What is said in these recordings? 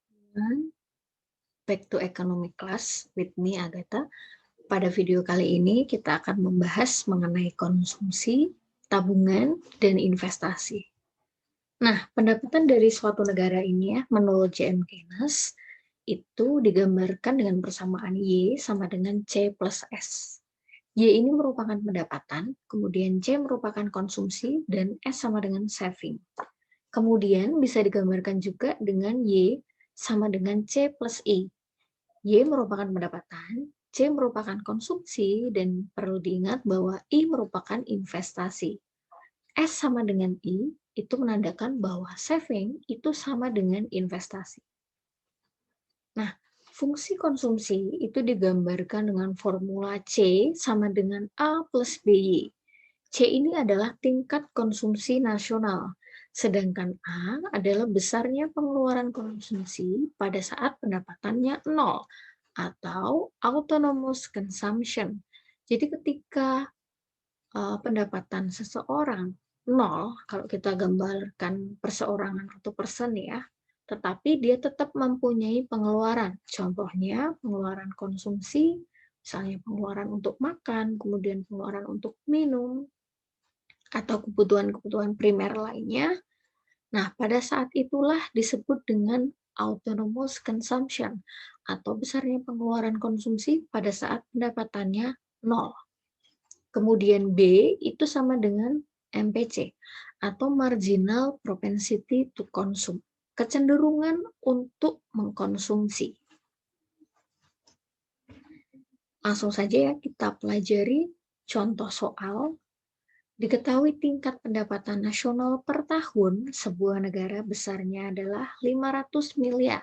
everyone, back to economic class with me Agatha. Pada video kali ini kita akan membahas mengenai konsumsi, tabungan, dan investasi. Nah, pendapatan dari suatu negara ini ya, menurut J.M. Keynes, itu digambarkan dengan persamaan Y sama dengan C plus S. Y ini merupakan pendapatan, kemudian C merupakan konsumsi, dan S sama dengan saving. Kemudian bisa digambarkan juga dengan Y sama dengan C plus I. Y merupakan pendapatan, C merupakan konsumsi, dan perlu diingat bahwa I merupakan investasi. S sama dengan I itu menandakan bahwa saving itu sama dengan investasi. Nah, fungsi konsumsi itu digambarkan dengan formula C sama dengan A plus BY. C ini adalah tingkat konsumsi nasional, sedangkan A adalah besarnya pengeluaran konsumsi pada saat pendapatannya nol atau autonomous consumption. Jadi ketika pendapatan seseorang nol, kalau kita gambarkan perseorangan atau persen ya, tetapi dia tetap mempunyai pengeluaran. Contohnya pengeluaran konsumsi, misalnya pengeluaran untuk makan, kemudian pengeluaran untuk minum, atau kebutuhan-kebutuhan primer lainnya. Nah, pada saat itulah disebut dengan autonomous consumption atau besarnya pengeluaran konsumsi pada saat pendapatannya nol. Kemudian B itu sama dengan MPC atau marginal propensity to consume, kecenderungan untuk mengkonsumsi. Langsung saja ya kita pelajari contoh soal. Diketahui tingkat pendapatan nasional per tahun sebuah negara besarnya adalah 500 miliar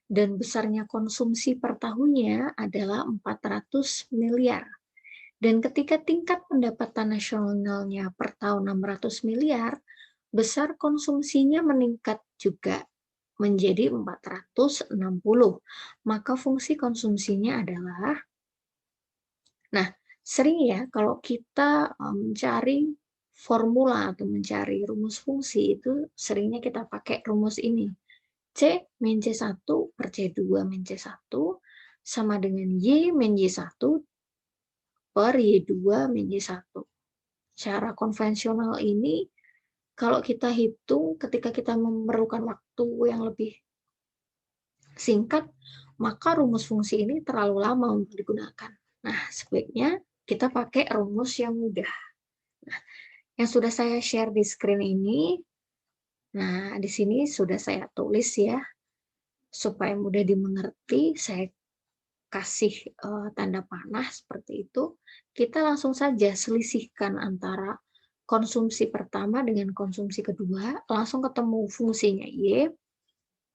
dan besarnya konsumsi per tahunnya adalah 400 miliar. Dan ketika tingkat pendapatan nasionalnya per tahun 600 miliar, besar konsumsinya meningkat juga menjadi 460. Maka fungsi konsumsinya adalah, nah, sering ya kalau kita mencari formula atau mencari rumus fungsi itu seringnya kita pakai rumus ini. C min C1 per C2 min C1 sama dengan Y min Y1 per Y2 min Y1. Cara konvensional ini kalau kita hitung ketika kita memerlukan waktu yang lebih singkat, maka rumus fungsi ini terlalu lama untuk digunakan. Nah, sebaiknya kita pakai rumus yang mudah. Nah, yang sudah saya share di screen ini, nah di sini sudah saya tulis ya, supaya mudah dimengerti, saya kasih tanda panah seperti itu. Kita langsung saja selisihkan antara konsumsi pertama dengan konsumsi kedua, langsung ketemu fungsinya Y,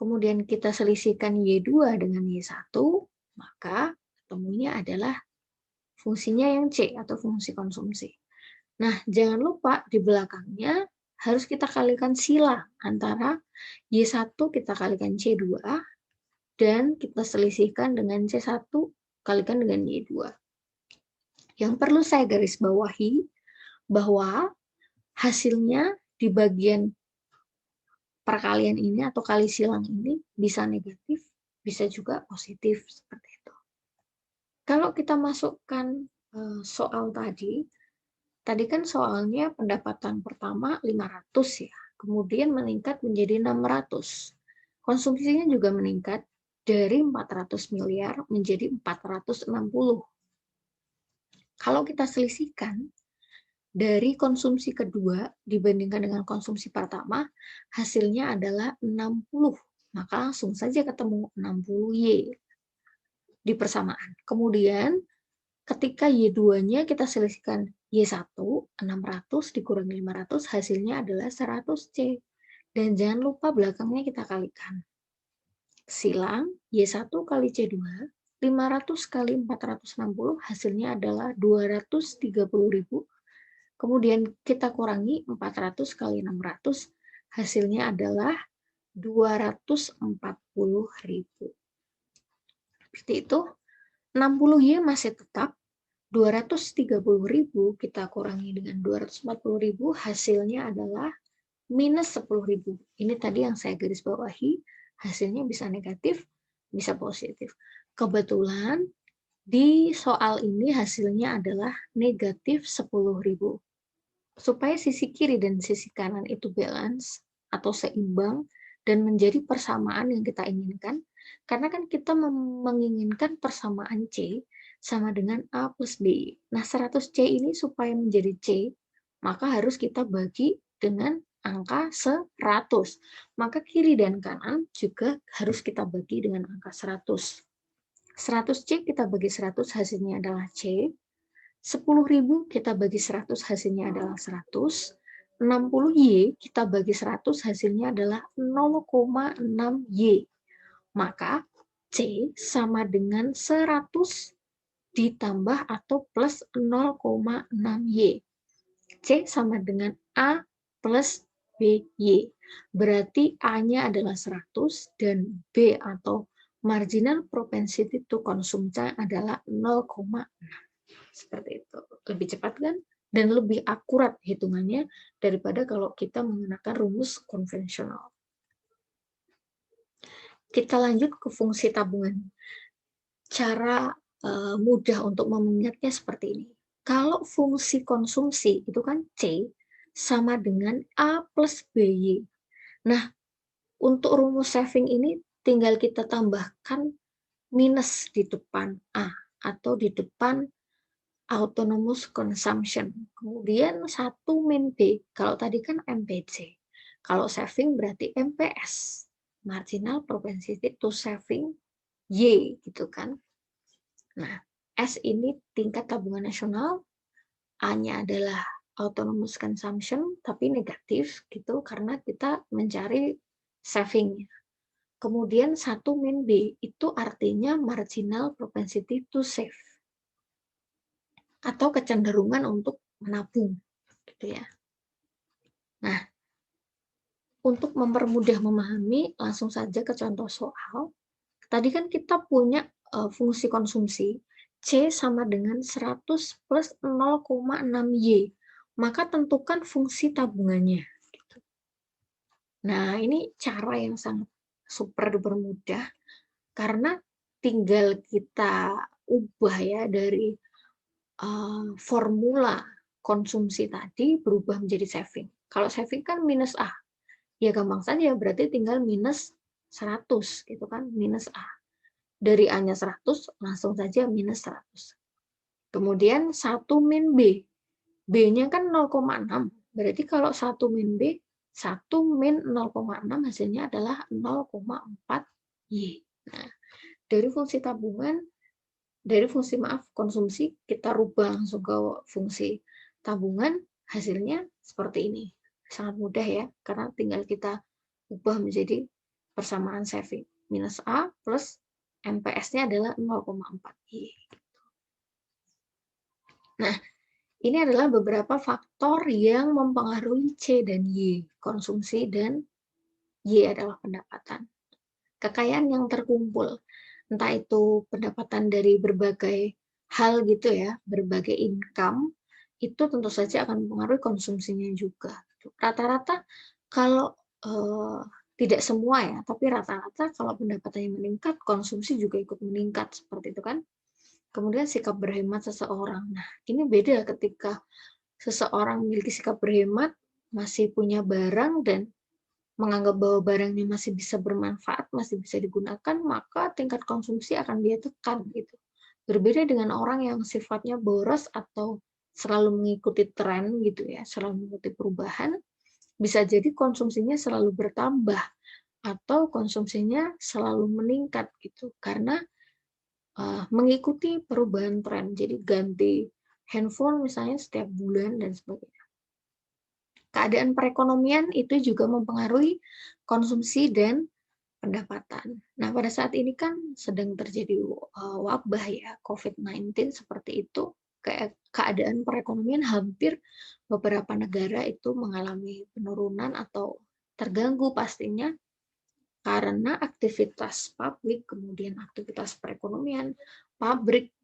kemudian kita selisihkan Y2 dengan Y1, maka ketemunya adalah fungsinya yang C atau fungsi konsumsi. Nah, jangan lupa di belakangnya harus kita kalikan sila antara Y1 kita kalikan C2 dan kita selisihkan dengan C1 kalikan dengan Y2. Yang perlu saya garis bawahi bahwa hasilnya di bagian perkalian ini atau kali silang ini bisa negatif, bisa juga positif seperti itu. Kalau kita masukkan soal tadi kan soalnya pendapatan pertama 500 ya, kemudian meningkat menjadi 600. Konsumsinya juga meningkat dari 400 miliar menjadi 460. Kalau kita selisihkan dari konsumsi kedua dibandingkan dengan konsumsi pertama, hasilnya adalah 60. Maka langsung saja ketemu 60Y di persamaan. Kemudian ketika Y2-nya kita selisihkan Y1, 600 dikurangi 500, hasilnya adalah 100C. Dan jangan lupa belakangnya kita kalikan. Silang Y1 kali C2, 500 kali 460, hasilnya adalah 230.000. Kemudian kita kurangi 400 kali 600, hasilnya adalah 240.000. Seperti itu, 60Y masih tetap, 230.000 kita kurangi dengan 240.000, hasilnya adalah minus 10.000. Ini tadi yang saya garis bawahi, hasilnya bisa negatif, bisa positif. Kebetulan di soal ini hasilnya adalah negatif 10.000. Supaya sisi kiri dan sisi kanan itu balance atau seimbang dan menjadi persamaan yang kita inginkan, karena kan kita menginginkan persamaan C sama dengan A plus B. Nah, 100C ini supaya menjadi C, maka harus kita bagi dengan angka 100. Maka kiri dan kanan juga harus kita bagi dengan angka 100. 100C kita bagi 100 hasilnya adalah C. 10.000 kita bagi 100 hasilnya adalah 100. 60Y kita bagi 100 hasilnya adalah 0,6Y. Maka C sama dengan 100 ditambah atau plus 0,6Y. C sama dengan A plus BY. Berarti A-nya adalah 100 dan B atau marginal propensity to consume adalah 0,6. Seperti itu. Lebih cepat kan? Dan lebih akurat hitungannya daripada kalau kita menggunakan rumus konvensional. Kita lanjut ke fungsi tabungan. Cara mudah untuk mengingatnya seperti ini. Kalau fungsi konsumsi itu kan C sama dengan A plus BY. Nah, untuk rumus saving ini tinggal kita tambahkan minus di depan A atau di depan autonomous consumption. Kemudian 1 min B. Kalau tadi kan MPC. Kalau saving berarti MPS. Marginal propensity to saving Y gitu kan. Nah, S ini tingkat tabungan nasional, A-nya adalah autonomous consumption, tapi negatif gitu karena kita mencari saving. Kemudian 1 min B itu artinya marginal propensity to save atau kecenderungan untuk menabung gitu ya. Nah, untuk mempermudah memahami, langsung saja ke contoh soal. Tadi kan kita punya fungsi konsumsi C sama dengan 100 plus 0,6Y. Maka tentukan fungsi tabungannya. Nah, ini cara yang sangat super duper mudah karena tinggal kita ubah ya dari formula konsumsi tadi berubah menjadi saving. Kalau saving kan minus A. Ya gampang saja, berarti tinggal minus 100 gitu kan, minus A. Dari A-nya 100, langsung saja minus 100. Kemudian 1 min B. B-nya kan 0,6. Berarti kalau 1 min B, 1 min 0,6 hasilnya adalah 0,4 Y. Nah, dari fungsi tabungan, dari fungsi konsumsi, kita rubah langsung ke fungsi tabungan, hasilnya seperti ini. Sangat mudah ya, karena tinggal kita ubah menjadi persamaan saving. Minus A plus MPS-nya adalah 0,4 Y. Nah, ini adalah beberapa faktor yang mempengaruhi C dan Y, konsumsi dan Y adalah pendapatan. Kekayaan yang terkumpul, entah itu pendapatan dari berbagai hal gitu ya, berbagai income, itu tentu saja akan mempengaruhi konsumsinya juga. Rata-rata kalau tidak semua ya, tapi rata-rata kalau pendapatannya meningkat, konsumsi juga ikut meningkat, seperti itu kan. Kemudian sikap berhemat seseorang. Nah, ini beda ketika seseorang memiliki sikap berhemat, masih punya barang dan menganggap bahwa barangnya masih bisa bermanfaat, masih bisa digunakan, maka tingkat konsumsi akan dia tekan gitu. Berbeda dengan orang yang sifatnya boros atau selalu mengikuti tren gitu ya, selalu mengikuti perubahan, bisa jadi konsumsinya selalu bertambah atau konsumsinya selalu meningkat gitu karena mengikuti perubahan tren. Jadi ganti handphone misalnya setiap bulan dan sebagainya. Keadaan perekonomian itu juga mempengaruhi konsumsi dan pendapatan. Nah, pada saat ini kan sedang terjadi wabah ya, COVID-19 seperti itu. Keadaan perekonomian hampir beberapa negara itu mengalami penurunan atau terganggu pastinya karena aktivitas publik, kemudian aktivitas perekonomian, pabrik,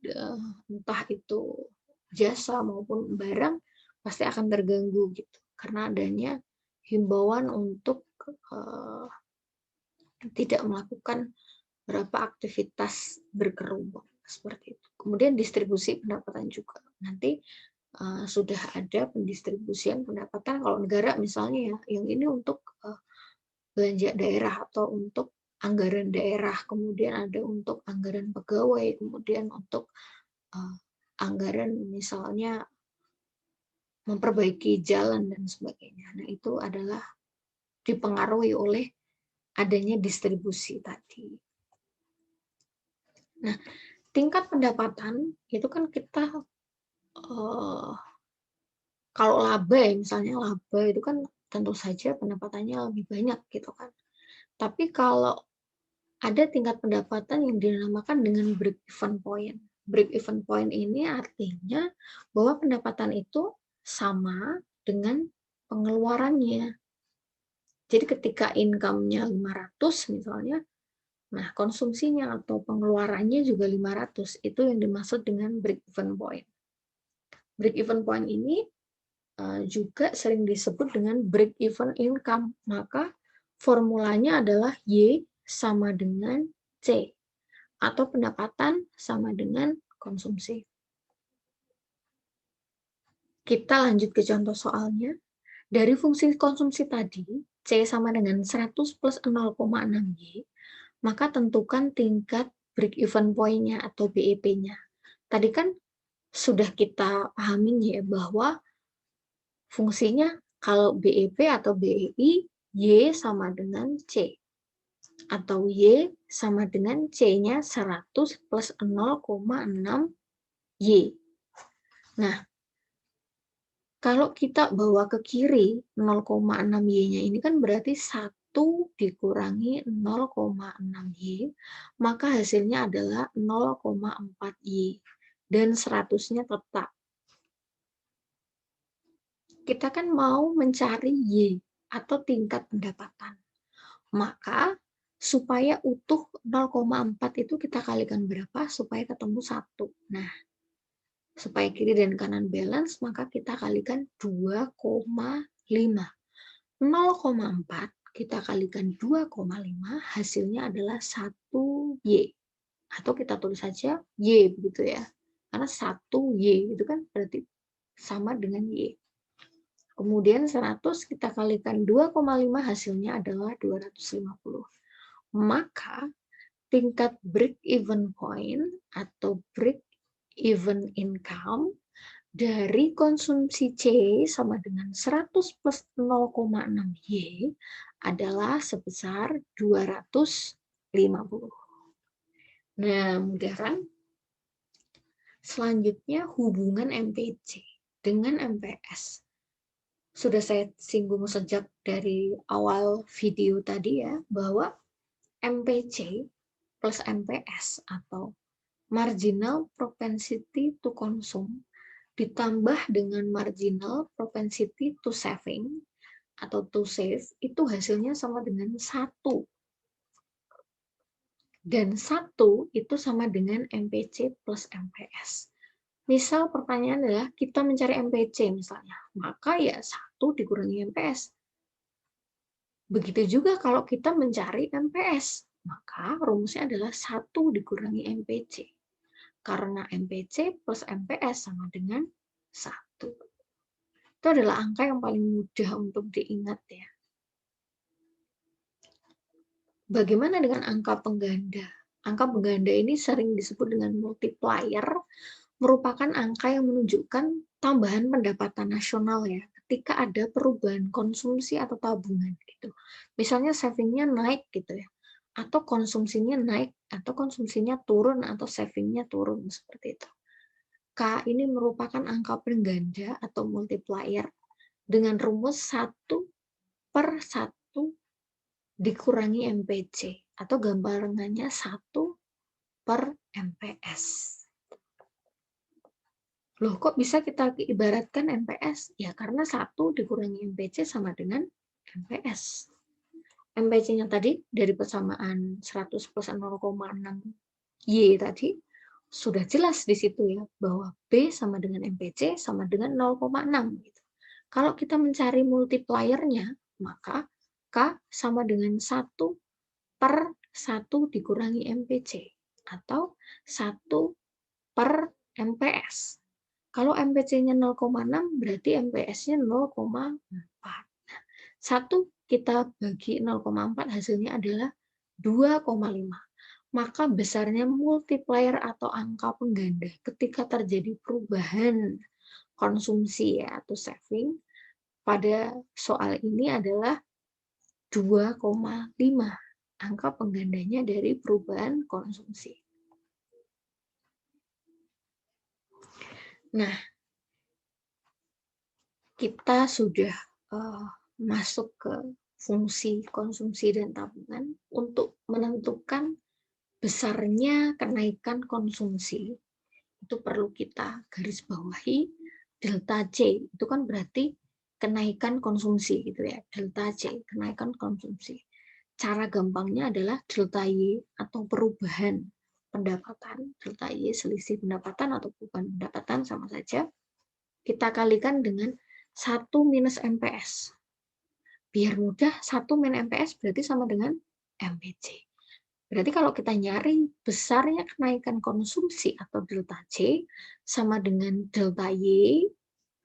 entah itu jasa maupun barang, pasti akan terganggu gitu. Karena adanya himbauan untuk tidak melakukan berapa aktivitas berkerumun seperti itu. Kemudian distribusi pendapatan juga. Nanti sudah ada pendistribusian pendapatan kalau negara misalnya ya, yang ini untuk belanja daerah atau untuk anggaran daerah, kemudian ada untuk anggaran pegawai, kemudian untuk anggaran misalnya memperbaiki jalan dan sebagainya. Nah, itu adalah dipengaruhi oleh adanya distribusi tadi. Nah, tingkat pendapatan itu kan kita kalau laba ya, misalnya laba itu kan tentu saja pendapatannya lebih banyak gitu kan. Tapi kalau ada tingkat pendapatan yang dinamakan dengan break even point. Break even point ini artinya bahwa pendapatan itu sama dengan pengeluarannya. Jadi ketika income-nya 500 misalnya, nah konsumsinya atau pengeluarannya juga 500. Itu yang dimaksud dengan break even point. Break even point ini juga sering disebut dengan break even income. Maka formulanya adalah Y sama dengan C, atau pendapatan sama dengan konsumsi. Kita lanjut ke contoh soalnya. Dari fungsi konsumsi tadi, C sama dengan 100 plus 0,6Y, maka tentukan tingkat break-even point-nya atau BEP-nya. Tadi kan sudah kita pahamin ya bahwa fungsinya kalau BEP atau BEI, Y sama dengan C. Atau Y sama dengan C-nya 100 plus 0,6Y. Nah, kalau kita bawa ke kiri 0,6Y-nya ini kan berarti 1 dikurangi 0,6Y, maka hasilnya adalah 0,4Y. Dan 100-nya tetap. Kita kan mau mencari Y atau tingkat pendapatan. Maka supaya utuh 0,4 itu kita kalikan berapa supaya ketemu 1. Nah, supaya kiri dan kanan balance, maka kita kalikan 2,5. 0,4 kita kalikan 2,5, hasilnya adalah 1Y. Atau kita tulis saja Y, begitu ya. Karena 1Y itu kan berarti sama dengan Y. Kemudian 100 kita kalikan 2,5, hasilnya adalah 250. Maka tingkat break-even point atau break-even income dari konsumsi C sama dengan 100 plus 0,6Y adalah sebesar 250. Nah, mudah kan? Selanjutnya hubungan MPC dengan MPS. Sudah saya singgung sejak dari awal video tadi ya, bahwa MPC plus MPS atau marginal propensity to consume ditambah dengan marginal propensity to saving atau to save, itu hasilnya sama dengan 1. Dan 1 itu sama dengan MPC plus MPS. Misal pertanyaan adalah kita mencari MPC misalnya, maka ya 1 dikurangi MPS. Begitu juga kalau kita mencari MPS, maka rumusnya adalah 1 dikurangi MPC. Karena MPC plus MPS sama dengan 1. Itu adalah angka yang paling mudah untuk diingat ya. Bagaimana dengan angka pengganda? Angka pengganda ini sering disebut dengan multiplier, merupakan angka yang menunjukkan tambahan pendapatan nasional ya, ketika ada perubahan konsumsi atau tabungan gitu. Misalnya savingnya naik gitu ya, atau konsumsinya naik, atau konsumsinya turun, atau savingnya turun, seperti itu. K ini merupakan angka pengganda atau multiplier dengan rumus 1 per 1 dikurangi MPC atau gambarannya 1 per MPS. Loh, kok bisa kita ibaratkan MPS? Ya, karena 1 dikurangi MPC sama dengan MPS. MPC-nya tadi dari persamaan 100 plus 0,6Y tadi, sudah jelas di situ ya, bahwa B sama dengan MPC sama dengan 0,6. Gitu. Kalau kita mencari multipliernya, maka K sama dengan 1 per 1 dikurangi MPC atau 1 per MPS. Kalau MPC-nya 0,6 berarti MPS-nya 0,4. 1 kita bagi 0,4 hasilnya adalah 2,5. Maka besarnya multiplier atau angka pengganda ketika terjadi perubahan konsumsi ya atau saving pada soal ini adalah 2,5. Angka penggandanya dari perubahan konsumsi. Nah, kita sudah masuk ke fungsi konsumsi dan tabungan. Untuk menentukan besarnya kenaikan konsumsi, itu perlu kita garis bawahi delta C. Itu kan berarti kenaikan konsumsi gitu ya. Delta C, kenaikan konsumsi. Cara gampangnya adalah delta Y atau perubahan pendapatan. Delta Y selisih pendapatan atau perubahan pendapatan sama saja. Kita kalikan dengan 1 minus MPS. Biar mudah, 1 min MPS berarti sama dengan MPC. Berarti kalau kita nyari besarnya kenaikan konsumsi atau delta C sama dengan delta Y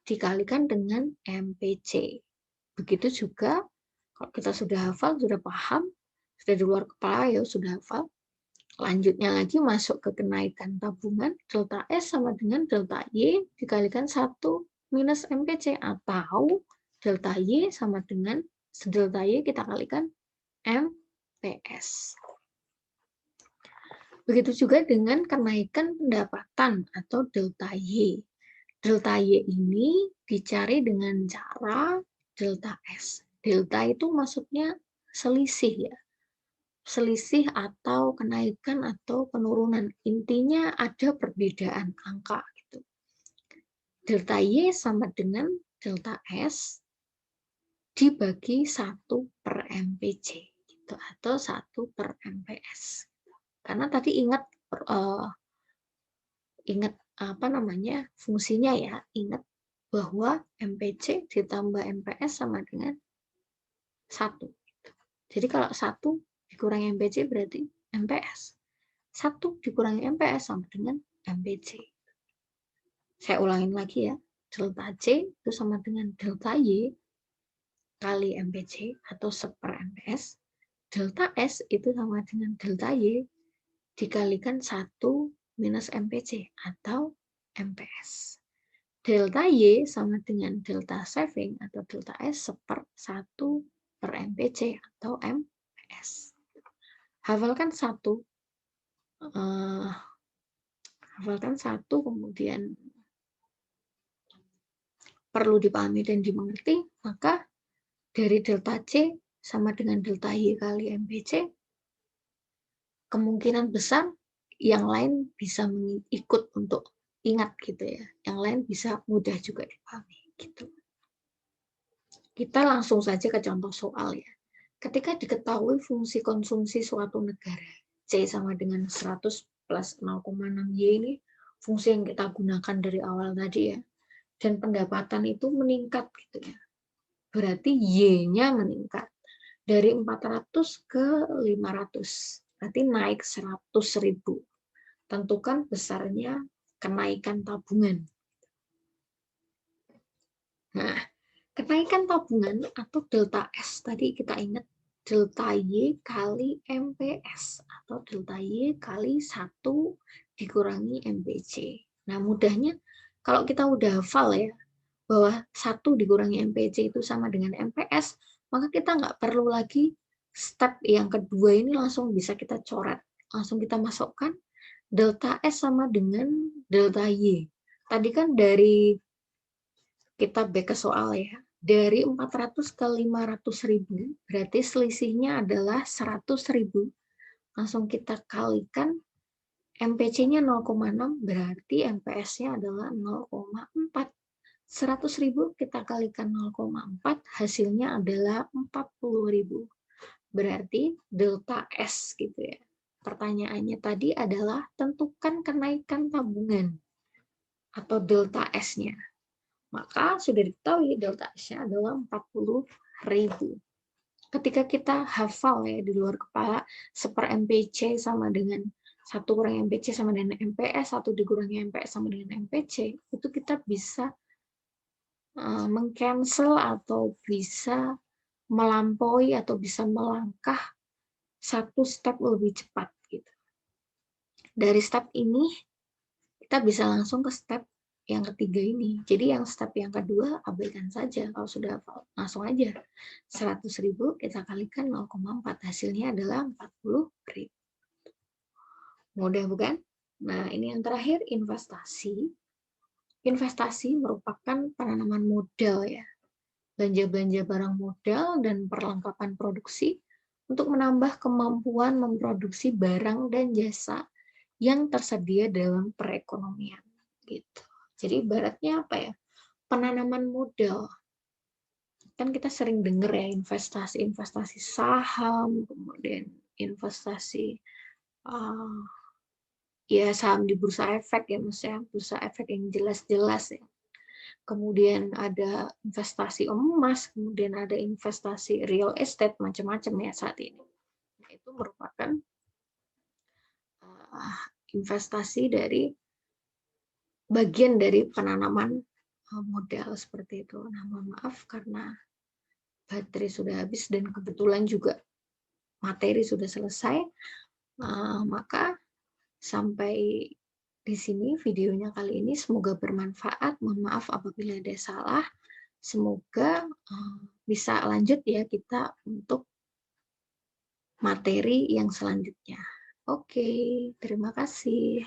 dikalikan dengan MPC. Begitu juga kalau kita sudah hafal, sudah paham, sudah di luar kepala ya sudah hafal. Lanjutnya lagi masuk ke kenaikan tabungan, delta S sama dengan delta Y dikalikan 1 minus MPC atau delta Y sama dengan delta Y kita kalikan MPS. Begitu juga dengan kenaikan pendapatan atau delta Y. Delta Y ini dicari dengan cara delta S. Delta itu maksudnya selisih ya. Selisih atau kenaikan atau penurunan. Intinya ada perbedaan angka gitu. Delta Y sama dengan delta S dibagi 1 per MPC gitu, atau 1 per MPS. Karena tadi ingat apa namanya fungsinya ya, ingat bahwa MPC ditambah MPS sama dengan 1. Jadi kalau 1 dikurangi MPC berarti MPS. 1 dikurangi MPS sama dengan MPC. Saya ulangin lagi ya. Delta C itu sama dengan delta Y kali MPC atau seper MPS. Delta S itu sama dengan delta Y dikalikan 1 minus MPC atau MPS. Delta Y sama dengan delta saving atau delta S seper 1 per MPC atau MPS. Hafalkan 1. Hafalkan 1, kemudian perlu dipahami dan dimengerti, maka dari delta C sama dengan delta Y kali MPC, kemungkinan besar yang lain bisa ikut untuk ingat gitu ya. Yang lain bisa mudah juga dipahami gitu. Kita langsung saja ke contoh soal ya. Ketika diketahui fungsi konsumsi suatu negara, C sama dengan 100 plus 0,6Y ini fungsi yang kita gunakan dari awal tadi ya. Dan pendapatan itu meningkat gitu ya. Berarti Y-nya meningkat dari 400 ke 500. Berarti naik 100.000. Tentukan besarnya kenaikan tabungan. Nah, kenaikan tabungan atau delta S tadi kita ingat delta Y kali MPS atau delta Y kali 1 dikurangi MPC. Nah, mudahnya kalau kita udah hafal ya bahwa 1 dikurangi MPC itu sama dengan MPS, maka kita nggak perlu lagi step yang kedua ini langsung bisa kita coret. Langsung kita masukkan delta S sama dengan delta Y. Tadi kan dari kita back ke soal ya. Dari 400 ke 500.000, berarti selisihnya adalah 100.000. Langsung kita kalikan, MPC-nya 0,6, berarti MPS-nya adalah 0,4. 100.000 kita kalikan 0,4, hasilnya adalah 40.000. Berarti delta S gitu ya. Pertanyaannya tadi adalah tentukan kenaikan tabungan atau delta S-nya. Maka sudah diketahui delta S-nya adalah 40.000. ketika kita hafal ya di luar kepala, 1/MPC sama dengan 1 kurang MPC sama dengan MPS, 1 dikurangi MPS sama dengan MPC, itu kita bisa meng-cancel atau bisa melampaui atau bisa melangkah 1 step lebih cepat gitu. Dari step ini kita bisa langsung ke step yang ketiga ini. Jadi yang step yang kedua abaikan saja kalau sudah hafal. Langsung aja 100.000 kita kalikan 0,4, hasilnya adalah 40.000. Mudah bukan? Nah, ini yang terakhir investasi. Investasi merupakan penanaman modal ya. Belanja-belanja barang modal dan perlengkapan produksi untuk menambah kemampuan memproduksi barang dan jasa yang tersedia dalam perekonomian gitu. Jadi ibaratnya apa ya? Penanaman modal. Kan kita sering dengar ya investasi saham, kemudian investasi ya saham di bursa efek ya, maksudnya bursa efek yang jelas-jelas ya. Kemudian ada investasi emas, kemudian ada investasi real estate, macam-macam ya saat ini. Nah, itu merupakan investasi dari bagian dari penanaman modal seperti itu. Nah, mohon maaf karena baterai sudah habis dan kebetulan juga materi sudah selesai, maka sampai di sini videonya kali ini. Semoga bermanfaat. Mohon maaf apabila ada salah. Semoga bisa lanjut ya kita untuk materi yang selanjutnya. Oke, terima kasih.